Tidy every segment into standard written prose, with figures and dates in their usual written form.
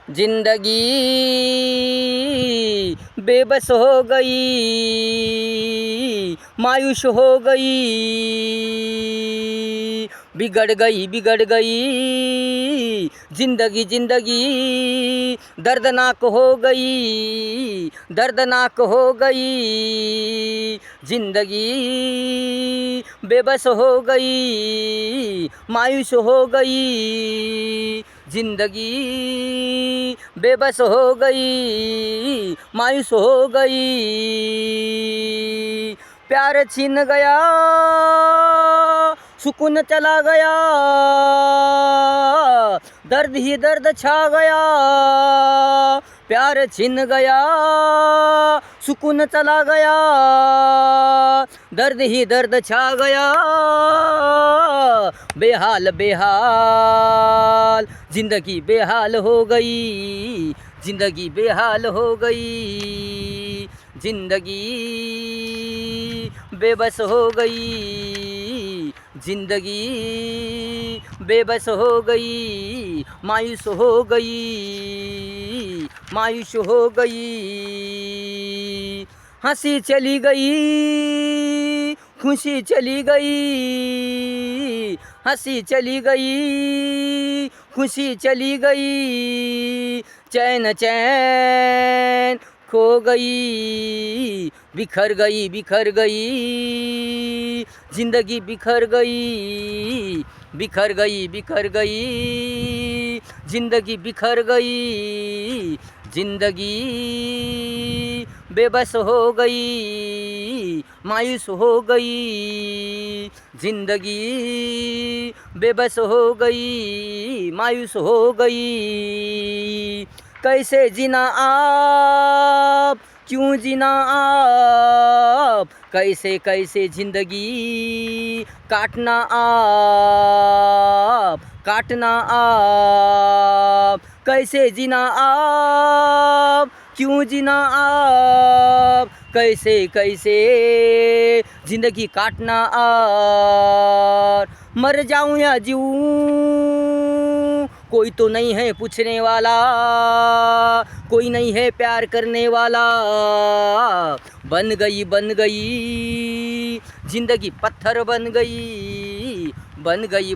जिंदगी बेबस हो गई, मायूस हो गई, बिगड़ गई जिंदगी, जिंदगी दर्दनाक हो गई, दर्दनाक हो गई जिंदगी, बेबस हो गई, मायूस हो गई जिंदगी, बेबस हो गई, मायूस हो गई। प्यार छीन गया, सुकून चला गया, दर्द ही दर्द छा गया। प्यार छीन गया, सुकून चला गया, दर्द ही दर्द छा गया। बेहाल बेहाल जिंदगी बेहाल हो गई, जिंदगी बेहाल हो गई, जिंदगी बेबस हो गई, जिंदगी बेबस हो गई, मायूस हो गई, मायूस हो गई। हंसी चली गई, खुशी चली गई, हंसी चली गई, खुशी चली गई, चैन चैन खो गई, बिखर गई, बिखर गई जिंदगी, बिखर गई, बिखर गई, बिखर गई जिंदगी, बिखर गई, जिंदगी बेबस हो गई, मायूस हो गई, जिंदगी बेबस हो गई, मायूस हो गई। कैसे जीना आप, क्यों जीना आप, कैसे कैसे जिंदगी काटना आप, काटना आप। कैसे जीना आप, क्यों जीना आप, कैसे कैसे जिंदगी काटना आप। मर जाऊं या जीऊं, कोई तो नहीं है पूछने वाला, कोई नहीं है प्यार करने वाला। बन गई जिंदगी, पत्थर बन गई, बन गई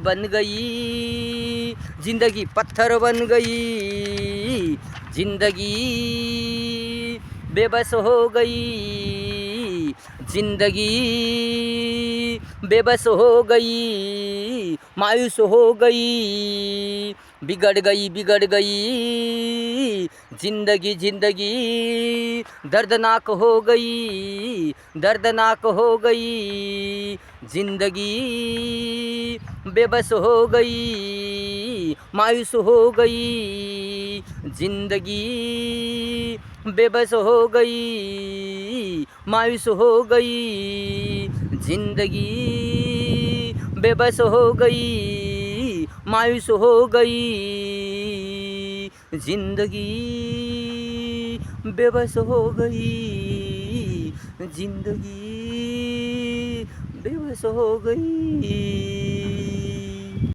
जिंदगी, पत्थर बन गई, जिंदगी बेबस हो गई, जिंदगी बेबस हो गई, मायूस हो गई, बिगड़ गई जिंदगी, जिंदगी दर्दनाक हो गई, दर्दनाक हो गई जिंदगी, बेबस हो गई, मायूस हो गई जिंदगी, बेबस हो गई, मायूस हो गई जिंदगी, बेबस हो गई, मायूस हो गई जिंदगी, बेबस हो गई जिंदगी, बेबस हो गई।